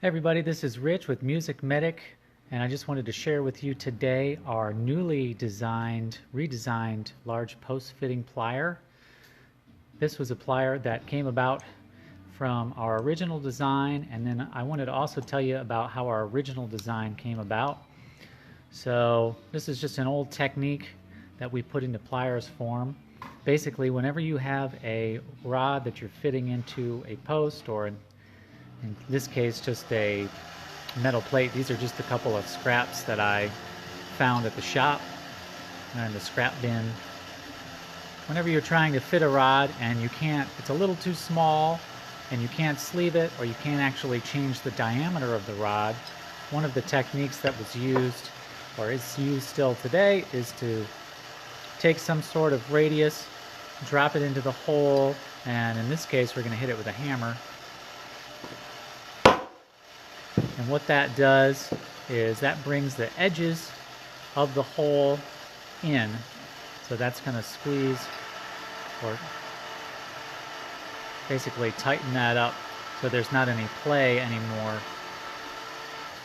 Hey everybody, this is Rich with MusicMedic, and I just wanted to share with you today our newly redesigned large post fitting plier. This was a plier that came about from our original design, and then I wanted to also tell you about how our original design came about. So this is just an old technique that we put into pliers form. Basically, whenever you have a rod that you're fitting into a post, or in this case just a metal plate, these are just a couple of scraps that I found at the shop in the scrap bin. Whenever you're trying to fit a rod and you can't, it's a little too small and you can't sleeve it, or you can't actually change the diameter of the rod, one of the techniques that was used, or is used still today, is to take some sort of radius, drop it into the hole, and in this case we're going to hit it with a hammer. And what that does is that brings the edges of the hole in. So that's going to squeeze, or basically tighten that up so there's not any play anymore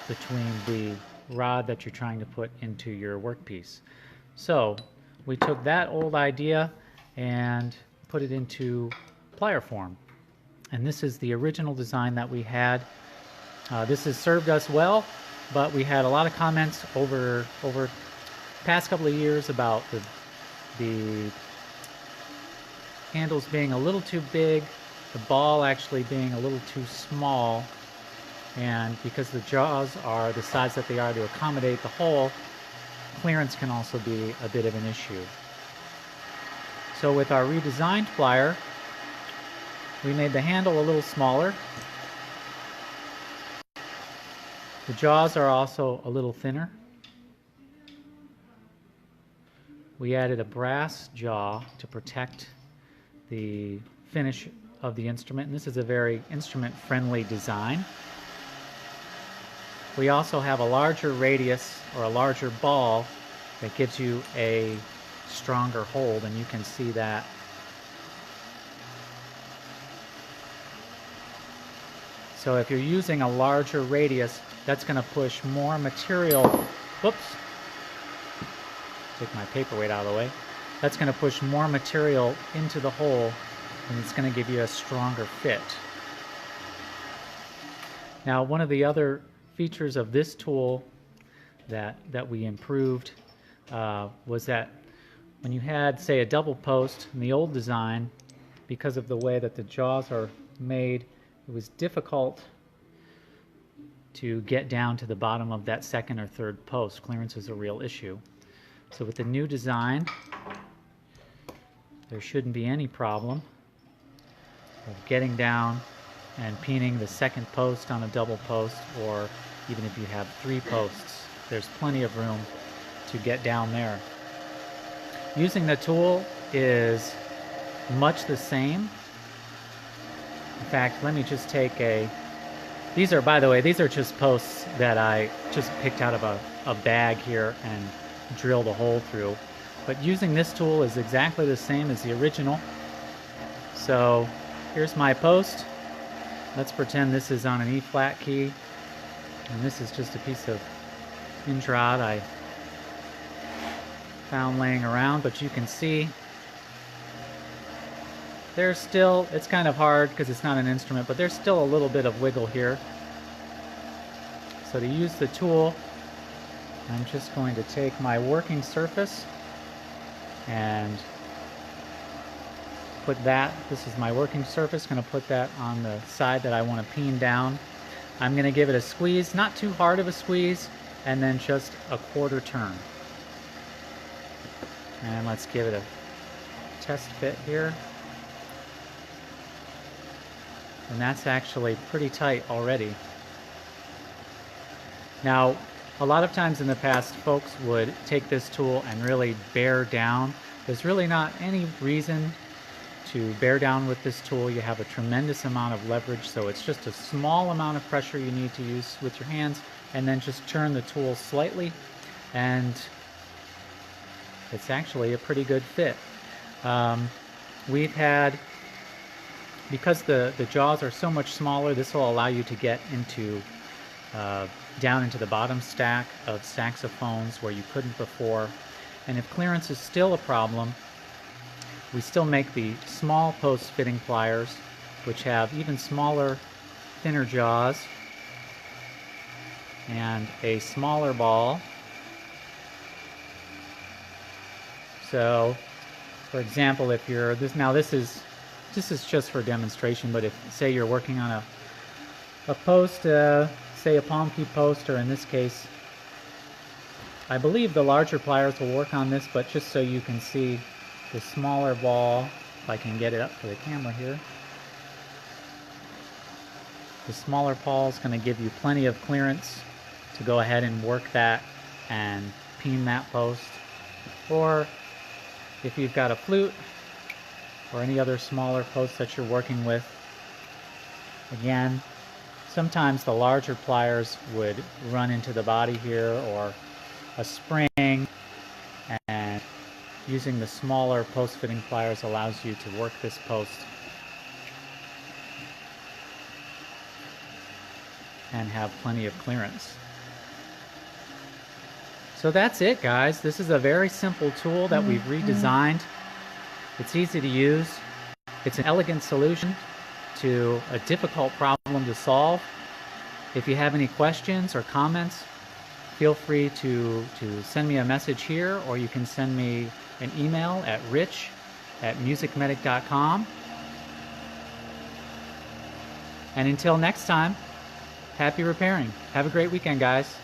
between the rod that you're trying to put into your workpiece. So we took that old idea and put it into plier form. And this is the original design that we had. This has served us well, but we had a lot of comments over past couple of years about the handles being a little too big, the ball actually being a little too small, and because the jaws are the size that they are to accommodate the hole, clearance can also be a bit of an issue. So with our redesigned plier, we made the handle a little smaller. The jaws are also a little thinner. We added a brass jaw to protect the finish of the instrument, and this is a very instrument-friendly design. We also have a larger radius, or a larger ball, that gives you a stronger hold, and you can see that. So if you're using a larger radius, that's going to push more material. Whoops. Take my paperweight out of the way. That's going to push more material into the hole, and it's going to give you a stronger fit. Now, one of the other features of this tool that we improved was that when you had, say, a double post in the old design, because of the way that the jaws are made, it was difficult to get down to the bottom of that second or third post. Clearance is a real issue. So with the new design, there shouldn't be any problem of getting down and peening the second post on a double post, or even if you have 3 posts, there's plenty of room to get down there. Using the tool is much the same. In fact, let me just take these are, by the way, these are just posts that I just picked out of a bag here and drilled a hole through. But using this tool is exactly the same as the original. So here's my post. Let's pretend this is on an E flat key, and this is just a piece of hinge rod I found laying around, but you can see there's still, it's kind of hard because it's not an instrument, but there's still a little bit of wiggle here. So to use the tool, I'm just going to take my working surface and put that, this is my working surface, going to put that on the side that I want to peen down. I'm going to give it a squeeze, not too hard of a squeeze, and then just a quarter turn. And let's give it a test fit here. And that's actually pretty tight already. Now, a lot of times in the past, folks would take this tool and really bear down. There's really not any reason to bear down with this tool. You have a tremendous amount of leverage, so it's just a small amount of pressure you need to use with your hands, and then just turn the tool slightly, and it's actually a pretty good fit. We've had Because the jaws are so much smaller, this will allow you to get into down into the bottom stack of saxophones where you couldn't before. And if clearance is still a problem, we still make the small post fitting pliers, which have even smaller, thinner jaws and a smaller ball. So, for example, if you're this is just for demonstration, but if say you're working on a post, say a palm key post, or in this case, I believe the larger pliers will work on this, but just so you can see the smaller ball, if I can get it up for the camera here, the smaller ball is going to give you plenty of clearance to go ahead and work that and peen that post. Or if you've got a flute or any other smaller post that you're working with, again, sometimes the larger pliers would run into the body here or a spring, and using the smaller post fitting pliers allows you to work this post and have plenty of clearance. So that's it, guys. This is a very simple tool that we've redesigned. It's easy to use. It's an elegant solution to a difficult problem to solve. If you have any questions or comments, feel free to send me a message here, or you can send me an email at rich@MusicMedic.com. And until next time, happy repairing. Have a great weekend, guys.